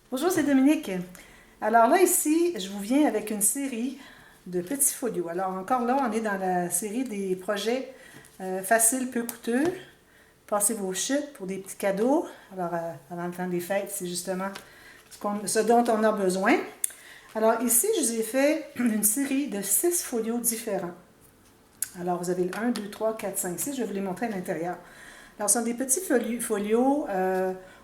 Bonjour, c'est Dominique. Alors là, ici, je vous viens avec une série de petits folios. Alors encore là, on est dans la série des projets faciles, peu coûteux. Passez vos chutes pour des petits cadeaux. Alors, avant le temps des fêtes, c'est justement ce dont on a besoin. Alors ici, je vous ai fait une série de 6 folios différents. Alors, vous avez le 1, 2, 3, 4, 5, 6. Je vais vous les montrer à l'intérieur. Alors, ce sont des petits folios.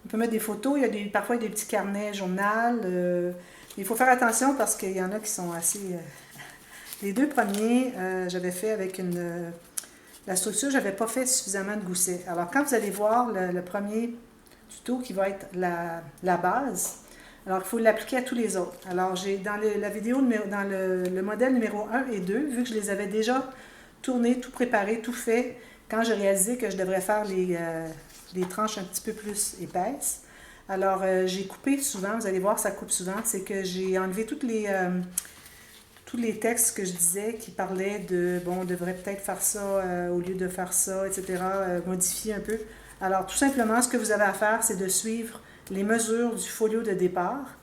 On peut mettre des photos. Parfois, il y a des petits carnets journal. Il faut faire attention parce qu'il y en a qui sont assez... Les deux premiers, j'avais fait avec la structure, je n'avais pas fait suffisamment de gousset. Alors, quand vous allez voir le premier tuto qui va être la base, alors il faut l'appliquer à tous les autres. Alors, j'ai dans la vidéo, dans le modèle numéro 1 et 2, vu que je les avais déjà tournés, tout préparé, tout fait, quand j'ai réalisé que je devrais faire les tranches un petit peu plus épaisses. Alors, j'ai coupé souvent, vous allez voir, ça coupe souvent, c'est que j'ai enlevé tous les textes que je disais qui parlaient de, bon, on devrait peut-être faire ça au lieu de faire ça, etc., modifier un peu. Alors, tout simplement, ce que vous avez à faire, c'est de suivre les mesures du folio de départ,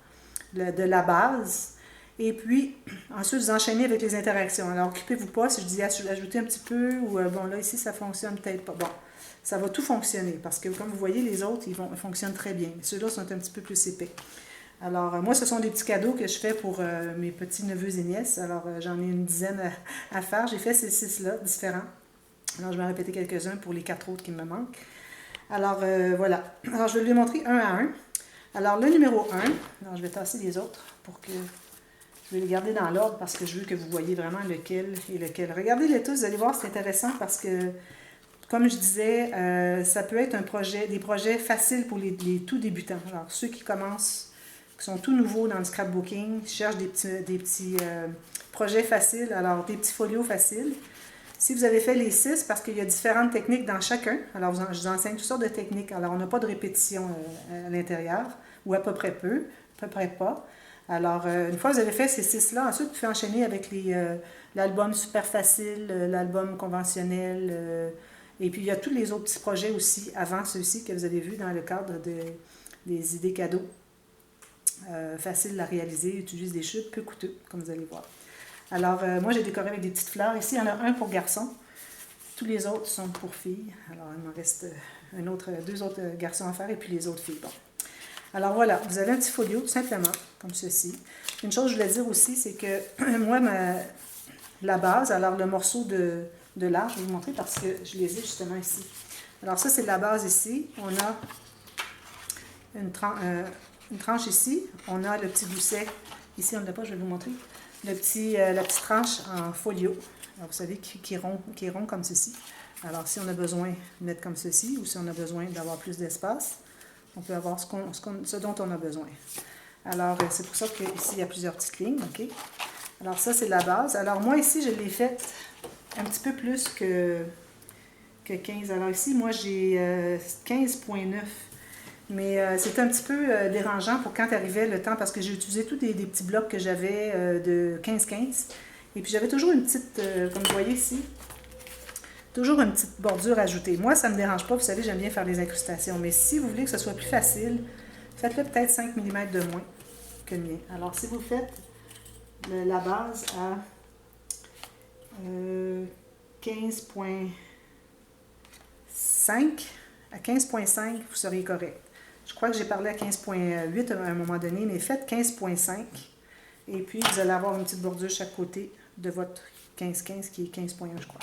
de la base, et puis, ensuite, vous enchaînez avec les interactions. Alors, occupez-vous pas si je dis ajouter un petit peu, ou bon, là, ici, ça fonctionne peut-être pas. Bon, ça va tout fonctionner, parce que, comme vous voyez, les autres, ils fonctionnent très bien. Ceux-là sont un petit peu plus épais. Alors, moi, ce sont des petits cadeaux que je fais pour mes petits neveux et nièces. Alors, j'en ai une dizaine à faire. J'ai fait ces 6-là, différents. Alors, je vais en répéter quelques-uns pour les 4 autres qui me manquent. Alors, voilà. Alors, je vais les montrer un à un. Alors, le numéro 1, alors je vais tasser les autres pour que je vais les garder dans l'ordre parce que je veux que vous voyez vraiment lequel et lequel. Regardez-les tous, vous allez voir, c'est intéressant parce que, comme je disais, ça peut être des projets faciles pour les tout débutants. Alors, ceux qui commencent, qui sont tout nouveaux dans le scrapbooking, cherchent des petits projets faciles, alors des petits folios faciles. Si vous avez fait les 6, parce qu'il y a différentes techniques dans chacun, alors je vous enseigne toutes sortes de techniques. Alors, on n'a pas de répétition à l'intérieur, ou à peu près peu, à peu près pas. Alors, une fois que vous avez fait ces 6-là, ensuite, vous pouvez enchaîner avec l'album super facile, l'album conventionnel, et puis il y a tous les autres petits projets aussi, avant ceux-ci, que vous avez vus dans le cadre des idées cadeaux. Faciles à réaliser, utilisent des chutes peu coûteux, comme vous allez voir. Alors, moi, j'ai décoré avec des petites fleurs. Ici, il y en a un pour garçons. Tous les autres sont pour filles. Alors, il me reste deux autres garçons à faire et puis les autres filles. Bon. Alors, voilà. Vous avez un petit folio, tout simplement, comme ceci. Une chose que je voulais dire aussi, c'est que moi, la base, alors le morceau de l'arche, je vais vous montrer parce que je les ai justement ici. Alors, ça, c'est de la base ici. On a une tranche ici. On a le petit gousset. Ici, on ne l'a pas, je vais vous montrer. La petite tranche en folio. Alors, vous savez, qui est rond comme ceci. Alors, si on a besoin de mettre comme ceci, ou si on a besoin d'avoir plus d'espace, on peut avoir ce dont on a besoin. Alors, c'est pour ça qu'ici, il y a plusieurs petites lignes. OK? Alors, ça, c'est la base. Alors, moi, ici, je l'ai faite un petit peu plus que 15. Alors, ici, moi, j'ai 15,9. Mais c'est un petit peu dérangeant pour quand arrivait le temps, parce que j'ai utilisé tous des petits blocs que j'avais de 15-15. Et puis j'avais toujours une petite, comme vous voyez ici, toujours une petite bordure ajoutée. Moi, ça ne me dérange pas, vous savez, j'aime bien faire des incrustations. Mais si vous voulez que ce soit plus facile, faites-le peut-être 5 mm de moins que le mien. Alors, si vous faites la base à 15,5, à 15,5, vous seriez correct. Je crois que j'ai parlé à 15,8 à un moment donné, mais faites 15,5. Et puis, vous allez avoir une petite bordure chaque côté de votre 15,15 qui est 15,1, je crois.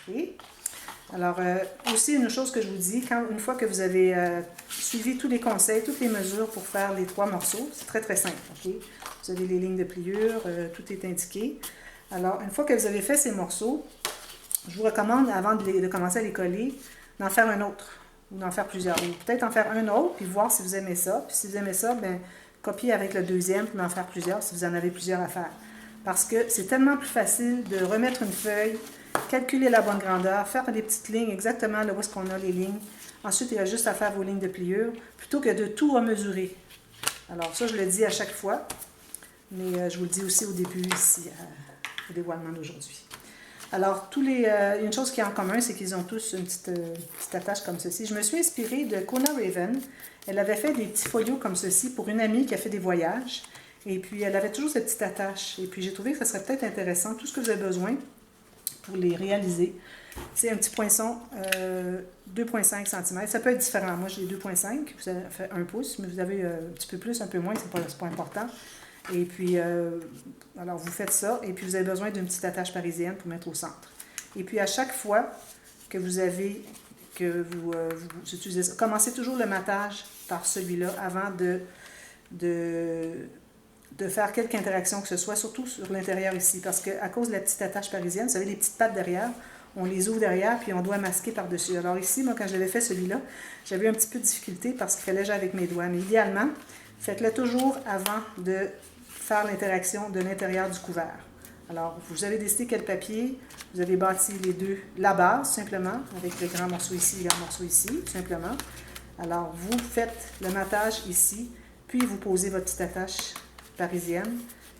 Okay? Alors, aussi, une chose que je vous dis, une fois que vous avez suivi tous les conseils, toutes les mesures pour faire les 3 morceaux, c'est très, très simple. Okay? Vous avez les lignes de pliure, tout est indiqué. Alors, une fois que vous avez fait ces morceaux, je vous recommande, avant de commencer à les coller, d'en faire un autre. Ou d'en faire plusieurs. Ou peut-être en faire un autre, puis voir si vous aimez ça. Puis si vous aimez ça, bien, copier avec le deuxième, puis en faire plusieurs, si vous en avez plusieurs à faire. Parce que c'est tellement plus facile de remettre une feuille, calculer la bonne grandeur, faire des petites lignes exactement là où est-ce qu'on a les lignes. Ensuite, il y a juste à faire vos lignes de pliure, plutôt que de tout remesurer. Alors ça, je le dis à chaque fois, mais je vous le dis aussi au début, ici, au dévoilement d'aujourd'hui. Alors, une chose qui est en commun, c'est qu'ils ont tous une petite attache comme ceci. Je me suis inspirée de Kona Raven. Elle avait fait des petits folios comme ceci pour une amie qui a fait des voyages. Et puis, elle avait toujours cette petite attache. Et puis, j'ai trouvé que ça serait peut-être intéressant. Tout ce que vous avez besoin pour les réaliser, c'est un petit poinçon 2,5 cm. Ça peut être différent. Moi, j'ai 2,5. Vous avez fait 1 pouce, mais vous avez un petit peu plus, un peu moins. C'est pas important. Et puis, alors vous faites ça, et puis vous avez besoin d'une petite attache parisienne pour mettre au centre. Et puis, à chaque fois que vous utilisez ça, commencez toujours le matage par celui-là avant de faire quelque interaction que ce soit, surtout sur l'intérieur ici, parce qu'à cause de la petite attache parisienne, vous avez des petites pattes derrière, on les ouvre derrière, puis on doit masquer par-dessus. Alors ici, moi, quand j'avais fait celui-là, j'avais eu un petit peu de difficulté parce qu'il fallait que j'aille avec mes doigts. Mais idéalement, faites-le toujours avant de faire l'interaction de l'intérieur du couvert. Alors, vous avez décidé quel papier, vous avez bâti les deux, la base, simplement, avec le grand morceau ici, le grand morceau ici, tout simplement. Alors, vous faites le matage ici, puis vous posez votre petite attache parisienne,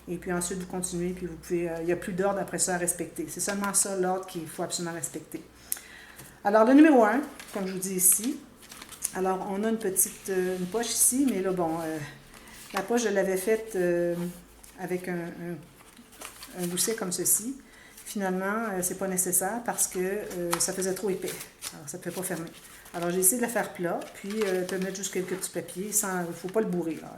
et puis ensuite vous continuez, puis vous pouvez, il n'y a plus d'ordre après ça à respecter. C'est seulement ça, l'ordre qu'il faut absolument respecter. Alors, le numéro 1, comme je vous dis ici, alors on a une poche ici, mais là, bon, la poche, je l'avais faite avec un gousset comme ceci. Finalement, c'est pas nécessaire parce que ça faisait trop épais. Alors, ça ne peut pas fermer. Alors, j'ai essayé de la faire plat, puis de mettre juste quelques petits papiers. Il ne faut pas le bourrer. Là.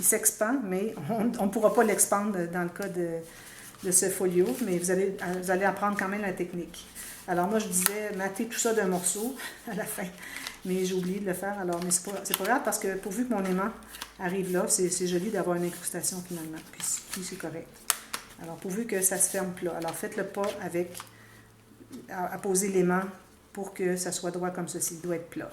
Il s'expand, mais on ne pourra pas l'expandre dans le cas de ce folio, mais vous allez apprendre quand même la technique. Alors, moi, je disais mater tout ça d'un morceau à la fin, mais j'ai oublié de le faire. Alors, mais c'est pas grave parce que pourvu que mon aimant arrive là, c'est joli d'avoir une incrustation finalement. Puis c'est correct. Alors, pourvu que ça se ferme plat. Alors, faites-le pas à poser l'aimant pour que ça soit droit comme ceci. Il doit être plat.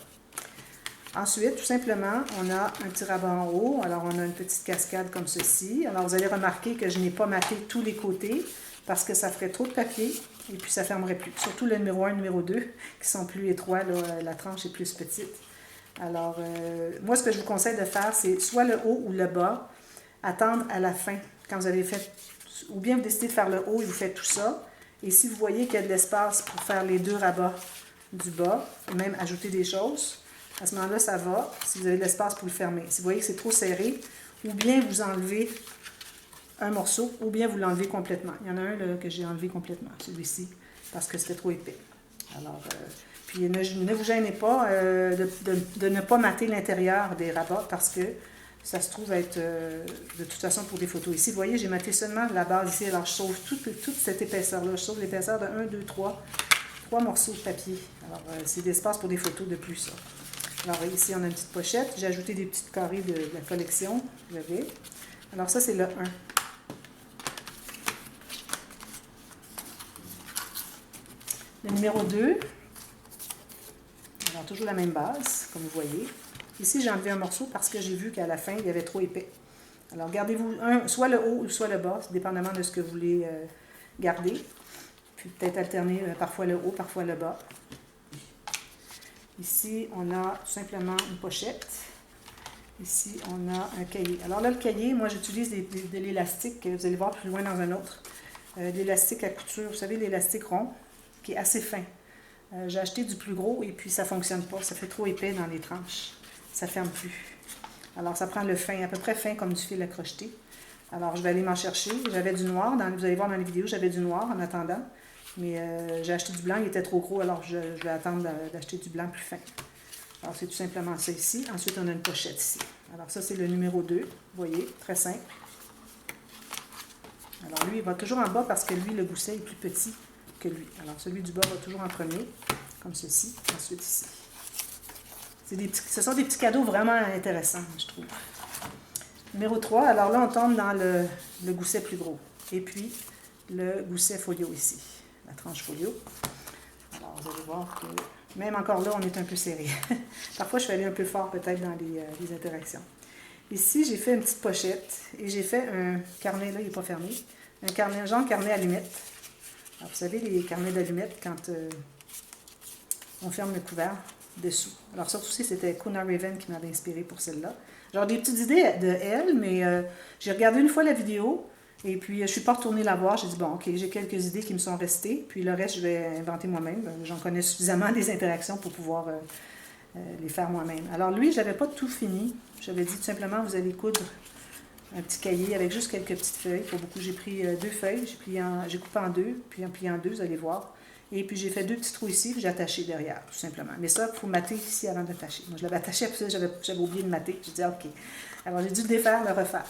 Ensuite, tout simplement, on a un petit rabat en haut. Alors, on a une petite cascade comme ceci. Alors, vous allez remarquer que je n'ai pas maté tous les côtés parce que ça ferait trop de papier et puis ça ne fermerait plus. Surtout le numéro 1 et le numéro 2 qui sont plus étroits. Là, la tranche est plus petite. Alors, moi, ce que je vous conseille de faire, c'est soit le haut ou le bas. Attendre à la fin, quand vous avez fait... Ou bien vous décidez de faire le haut et vous faites tout ça. Et si vous voyez qu'il y a de l'espace pour faire les deux rabats du bas, et même ajouter des choses, à ce moment-là, ça va, si vous avez de l'espace pour le fermer. Si vous voyez que c'est trop serré, ou bien vous enlevez un morceau, ou bien vous l'enlevez complètement. Il y en a un là, que j'ai enlevé complètement, celui-ci, parce que c'était trop épais. Alors, puis ne vous gênez pas de ne pas mater l'intérieur des rabats, parce que ça se trouve être, de toute façon, pour des photos. Ici, vous voyez, j'ai maté seulement la base ici. Alors, je sauve toute cette épaisseur-là. Je sauve l'épaisseur de 1, 2, 3 morceaux de papier. Alors, c'est d'espace pour des photos de plus, ça. Alors, ici, on a une petite pochette. J'ai ajouté des petites carrés de la collection. J'avais. Alors, ça, c'est le 1. Le numéro 2. Alors, toujours la même base, comme vous voyez. Ici, j'ai enlevé un morceau parce que j'ai vu qu'à la fin, il y avait trop épais. Alors, gardez-vous soit le haut ou soit le bas, dépendamment de ce que vous voulez garder. Puis peut-être alterner parfois le haut, parfois le bas. Ici, on a tout simplement une pochette. Ici, on a un cahier. Alors là, le cahier, moi, j'utilise de l'élastique. Vous allez voir plus loin dans un autre. De l'élastique à couture. Vous savez, l'élastique rond, qui est assez fin. J'ai acheté du plus gros et puis ça ne fonctionne pas. Ça fait trop épais dans les tranches. Ça ne ferme plus. Alors, ça prend le fin, à peu près fin comme du fil à crocheter. Alors, je vais aller m'en chercher. J'avais du noir. Vous allez voir dans les vidéos, j'avais du noir en attendant. Mais j'ai acheté du blanc, il était trop gros, alors je vais attendre d'acheter du blanc plus fin. Alors, c'est tout simplement ça ici. Ensuite, on a une pochette ici. Alors, ça, c'est le numéro 2. Vous voyez, très simple. Alors, lui, il va toujours en bas parce que lui, le gousset est plus petit que lui. Alors, celui du bas va toujours en premier, comme ceci. Ensuite, ici. Ce sont des petits cadeaux vraiment intéressants, je trouve. Numéro 3, alors là, on tombe dans le gousset plus gros. Et puis, le gousset folio ici. La tranche folio. Alors, vous allez voir que même encore là, on est un peu serré. Parfois, je vais aller un peu fort peut-être dans les interactions. Ici, j'ai fait une petite pochette et j'ai fait un carnet, là, il n'est pas fermé, un genre carnet allumettes. Alors, vous savez, les carnets d'allumettes, quand on ferme le couvert dessous. Alors, ça aussi, c'était Kona Raven qui m'avait inspiré pour celle-là. Genre des petites idées de elle, mais j'ai regardé une fois la vidéo Et puis, je ne suis pas retournée la voir. J'ai dit, bon, OK, j'ai quelques idées qui me sont restées. Puis le reste, je vais inventer moi-même. J'en connais suffisamment des interactions pour pouvoir les faire moi-même. Alors lui, je n'avais pas tout fini. J'avais dit tout simplement, vous allez coudre un petit cahier avec juste quelques petites feuilles. Pas beaucoup. J'ai pris 2 feuilles, j'ai coupé en 2, puis en pliant en 2, vous allez voir. Et puis j'ai fait 2 petits trous ici, puis j'ai attaché derrière, tout simplement. Mais ça, il faut mater ici avant d'attacher. Moi, je l'avais attaché, puis ça, j'avais oublié de mater. J'ai dit, OK. Alors j'ai dû le défaire, le refaire.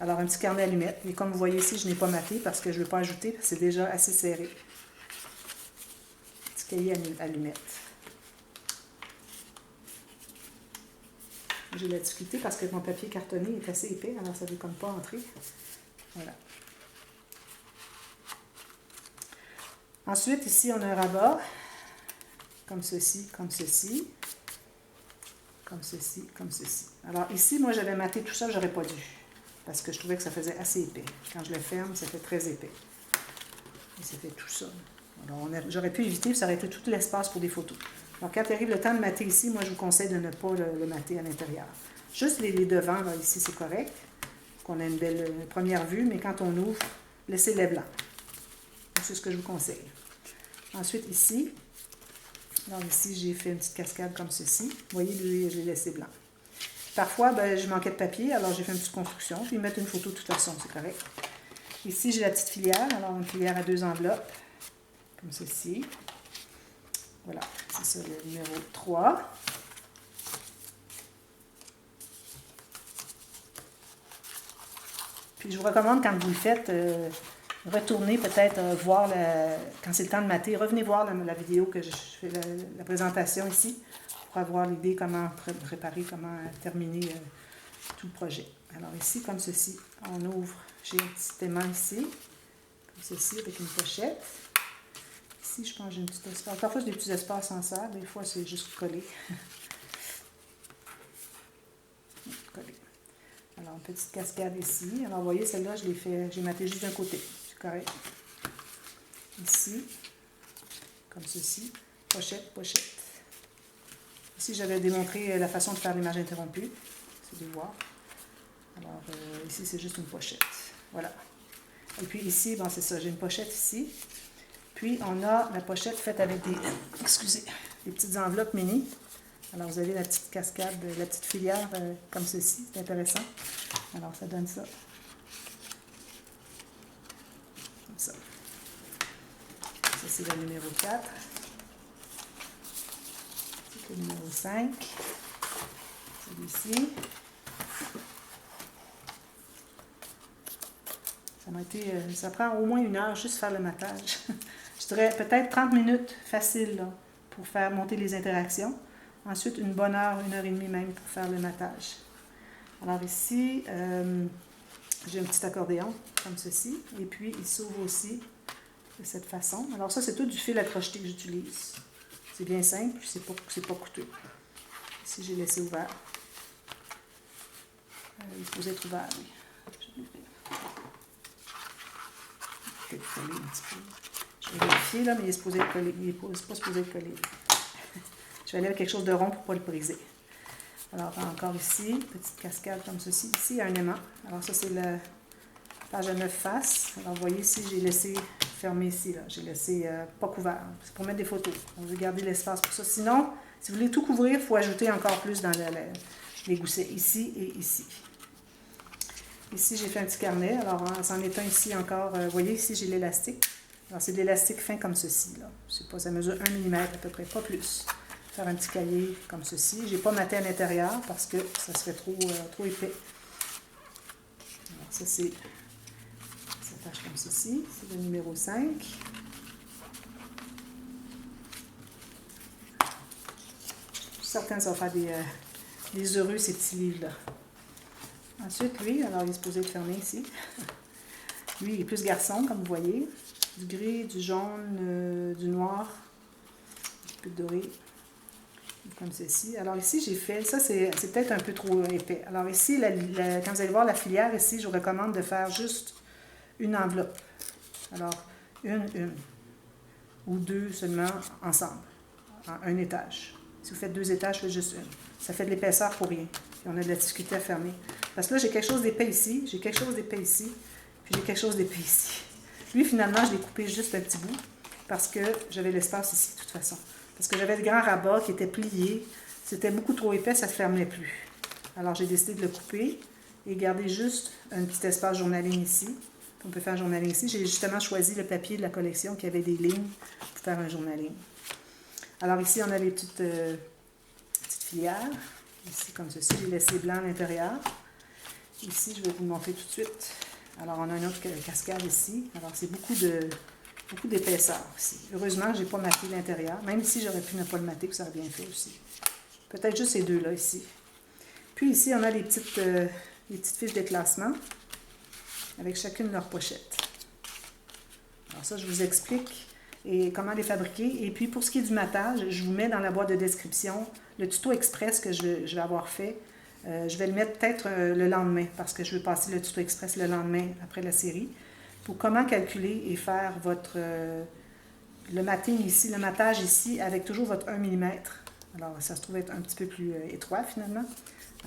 Alors un petit carnet allumette. Et comme vous voyez ici, je n'ai pas maté parce que je ne veux pas ajouter, parce que c'est déjà assez serré. Petit cahier allumette. J'ai la difficulté parce que mon papier cartonné est assez épais, alors ça ne veut comme pas entrer. Voilà. Ensuite, ici, on a un rabat, comme ceci, comme ceci, comme ceci, comme ceci. Alors ici, moi, j'avais maté tout ça, j'aurais pas dû, parce que je trouvais que ça faisait assez épais. Quand je le ferme, ça fait très épais. Et ça fait tout ça. Alors, j'aurais pu éviter, ça aurait été tout l'espace pour des photos. Alors, quand arrive le temps de mater ici, moi, je vous conseille de ne pas le mater à l'intérieur. Juste les devants, là, ici, c'est correct, qu'on a une belle première vue, mais quand on ouvre, laissez les blancs. C'est ce que je vous conseille. Ensuite, ici, alors ici, j'ai fait une petite cascade comme ceci. Vous voyez, lui, je l'ai laissé blanc. Parfois, je manquais de papier, alors j'ai fait une petite construction. Puis mettre une photo de toute façon, c'est correct. Ici, j'ai la petite filière. Alors, une filière à 2 enveloppes, comme ceci. Voilà, c'est ça le numéro 3. Puis, je vous recommande, quand vous le faites, retournez peut-être voir, quand c'est le temps de mater, revenez voir la vidéo que je fais, la présentation ici, pour avoir l'idée comment préparer, comment terminer tout le projet. Alors ici, comme ceci, on ouvre, j'ai un petit aimant ici, comme ceci, avec une pochette. Ici, je pense que j'ai un petit espace. Parfois, c'est des petits espaces en serre, des fois, c'est juste collé. Collé. Alors, une petite cascade ici. Alors, vous voyez, celle-là, j'ai maté juste d'un côté. C'est correct. Ici, comme ceci. Pochette, pochette. Ici, j'avais démontré la façon de faire l'image interrompue. C'est de voir. Alors, ici, c'est juste une pochette. Voilà. Et puis ici, bon, c'est ça, j'ai une pochette ici. Puis, on a la pochette faite avec des petites enveloppes mini. Alors, vous avez la petite cascade, la petite filière comme ceci. C'est intéressant. Alors, ça donne ça. Comme ça. Ça, c'est le numéro 4. C'est le numéro 5. Celui-ci. Ça prend au moins 1 heure juste faire le matage. Je dirais peut-être 30 minutes facile là, pour faire monter les interactions. Ensuite, une bonne heure, 1h30 même pour faire le matage. Alors ici, j'ai un petit accordéon comme ceci. Et puis, il s'ouvre aussi de cette façon. Alors ça, c'est tout du fil à crocheter que j'utilise. C'est bien simple, c'est pas coûteux. Ici, j'ai laissé ouvert. Il est supposé être ouvert, oui. Je vais coller un petit peu. Je vais vérifier, là, mais il est supposé être collé. Il n'est pas supposé être collé. Je vais aller avec quelque chose de rond pour ne pas le briser. Alors, encore ici, petite cascade comme ceci. Ici, il y a un aimant. Alors, ça, c'est la page à 9 faces. Alors, vous voyez ici, j'ai laissé fermé ici. J'ai laissé pas couvert. C'est pour mettre des photos. On veut garder l'espace pour ça. Sinon, si vous voulez tout couvrir, il faut ajouter encore plus dans les goussets. Ici et ici. Ici, j'ai fait un petit carnet. Alors, c'en est un ici encore. Vous voyez, ici, j'ai l'élastique. Alors, c'est de l'élastique fin comme ceci. Là. Je sais pas, ça mesure 1 mm à peu près, pas plus. Faire un petit cahier comme ceci. Je n'ai pas maté à l'intérieur parce que ça serait trop épais. Alors, ça, c'est... Ça s'attache comme ceci. C'est le numéro 5. Je suis certaine que ça va faire des heureux, ces petits livres-là. Ensuite, lui, alors il est supposé être fermé ici. Lui, il est plus garçon, comme vous voyez. Du gris, du jaune, du noir, un petit peu de doré, comme ceci. Alors ici, j'ai fait, ça c'est peut-être un peu trop épais. Alors ici, quand vous allez voir la filière, ici, je vous recommande de faire juste une enveloppe. Alors, une, ou 2 seulement ensemble, en un étage. Si vous faites 2 étages, faites juste une. Ça fait de l'épaisseur pour rien. Puis on a de la difficulté à fermer. Parce que là, j'ai quelque chose d'épais ici, Puis j'ai quelque chose d'épais ici. Lui, finalement, je l'ai coupé juste un petit bout parce que j'avais l'espace ici, de toute façon. Parce que j'avais le grand rabat qui était plié. C'était beaucoup trop épais, ça ne se fermait plus. Alors, j'ai décidé de le couper et garder juste un petit espace journaling ici. On peut faire un journaling ici. J'ai justement choisi le papier de la collection qui avait des lignes pour faire un journaling. Alors ici, on a les petites filières. Ici, comme ceci, j'ai laissé blanc à l'intérieur. Ici, je vais vous le montrer tout de suite. Alors, on a une autre cascade ici. Alors, c'est beaucoup d'épaisseur aussi. Heureusement, je n'ai pas maté l'intérieur. Même si j'aurais pu ne pas le mater, que ça aurait bien fait aussi. Peut-être juste ces deux-là ici. Puis ici, on a les petites fiches de classement avec chacune leur pochette. Alors ça, je vous explique et comment les fabriquer. Et puis, pour ce qui est du matage, je vous mets dans la boîte de description le tuto express que je vais avoir fait. Je vais le mettre peut-être le lendemain parce que je veux passer le tuto express le lendemain après la série pour comment calculer et faire le mating ici, le matage ici avec toujours votre 1 mm. Alors, ça se trouve être un petit peu plus étroit finalement.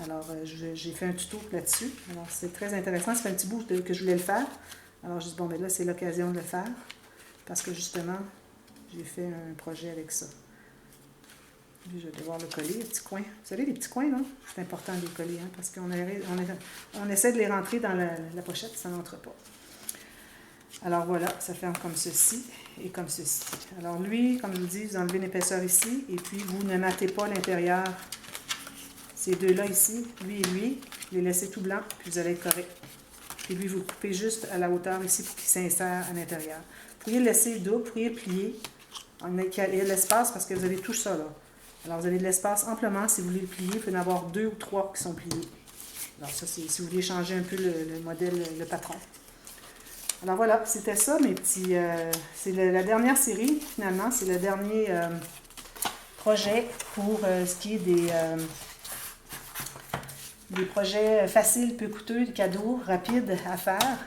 Alors, j'ai fait un tuto là-dessus. Alors, c'est très intéressant. Ça fait un petit bout que je voulais le faire. Alors, je dis, bon, ben là, c'est l'occasion de le faire parce que justement, j'ai fait un projet avec ça. Puis, je vais devoir le coller, les petits coins. Vous savez, les petits coins, non? C'est important de les coller, hein, parce qu'on essaie de les rentrer dans la pochette, ça n'entre pas. Alors voilà, ça fait comme ceci et comme ceci. Alors lui, comme je vous dis, vous enlevez une épaisseur ici, et puis vous ne matez pas l'intérieur. Ces deux-là ici, lui et lui, vous les laissez tout blanc, puis vous allez être correct. Puis lui, vous le coupez juste à la hauteur ici pour qu'il s'insère à l'intérieur. Vous pourriez le laisser double, vous pourriez le plier. Il y a de l'espace parce que vous avez tout ça là. Alors, vous avez de l'espace amplement. Si vous voulez le plier, vous pouvez en avoir 2 ou 3 qui sont pliés. Alors, ça, c'est si vous voulez changer un peu le modèle, le patron. Alors, voilà, c'était ça, mes petits... c'est la dernière série, finalement. C'est le dernier projet pour ce qui est des projets faciles, peu coûteux, des cadeaux rapides à faire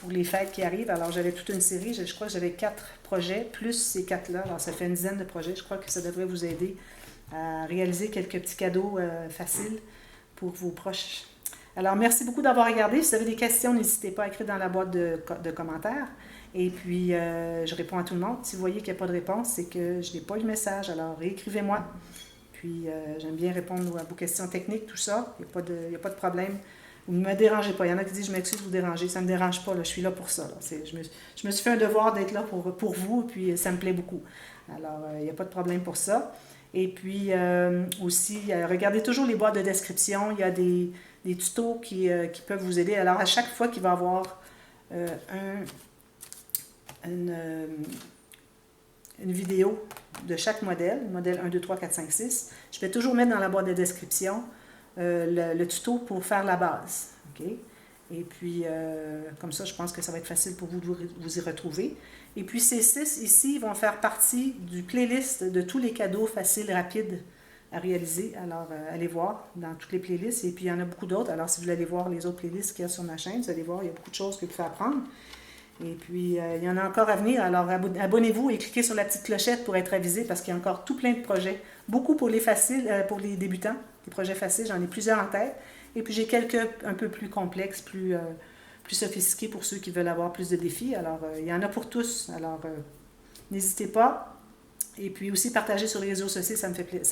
pour les fêtes qui arrivent. Alors, j'avais toute une série. Je crois que j'avais 4 projets, plus ces 4-là. Alors, ça fait une dizaine de projets. Je crois que ça devrait vous aider à réaliser quelques petits cadeaux faciles pour vos proches. Alors, merci beaucoup d'avoir regardé. Si vous avez des questions, n'hésitez pas à écrire dans la boîte de commentaires. Et puis, je réponds à tout le monde. Si vous voyez qu'il n'y a pas de réponse, c'est que je n'ai pas eu le message. Alors, réécrivez-moi. Puis, j'aime bien répondre à vos questions techniques, tout ça. Il n'y a pas de problème. Vous ne me dérangez pas. Il y en a qui disent, je m'excuse de vous déranger. Ça ne me dérange pas. Là. Je suis là pour ça. Là. Je me suis fait un devoir d'être là pour vous. Puis, ça me plaît beaucoup. Alors, il n'y a pas de problème pour ça. Et puis, aussi, regardez toujours les boîtes de description. Il y a des tutos qui peuvent vous aider. Alors, à chaque fois qu'il va y avoir une vidéo de chaque modèle 1, 2, 3, 4, 5, 6, je vais toujours mettre dans la boîte de description le tuto pour faire la base. Okay? Et puis, comme ça, je pense que ça va être facile pour vous de vous y retrouver. Et puis, ces 6 ici vont faire partie du playlist de tous les cadeaux faciles, rapides à réaliser. Alors, allez voir dans toutes les playlists. Et puis, il y en a beaucoup d'autres. Alors, si vous voulez aller voir les autres playlists qu'il y a sur ma chaîne, vous allez voir, il y a beaucoup de choses que vous pouvez apprendre. Et puis, il y en a encore à venir. Alors, abonnez-vous et cliquez sur la petite clochette pour être avisé parce qu'il y a encore tout plein de projets. Beaucoup pour les faciles, pour les débutants. Des projets faciles, j'en ai plusieurs en tête. Et puis, j'ai quelques un peu plus complexes, plus sophistiqués pour ceux qui veulent avoir plus de défis. Alors, il y en a pour tous. Alors, n'hésitez pas. Et puis aussi, partager sur les réseaux sociaux, ça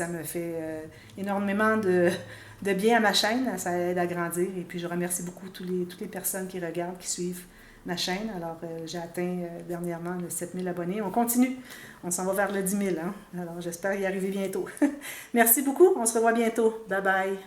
me fait énormément de bien à ma chaîne. Ça aide à grandir. Et puis, je remercie beaucoup toutes les personnes qui regardent, qui suivent ma chaîne. Alors, j'ai atteint dernièrement le 7000 abonnés. On continue. On s'en va vers le 10 000. Hein? Alors, j'espère y arriver bientôt. Merci beaucoup. On se revoit bientôt. Bye bye.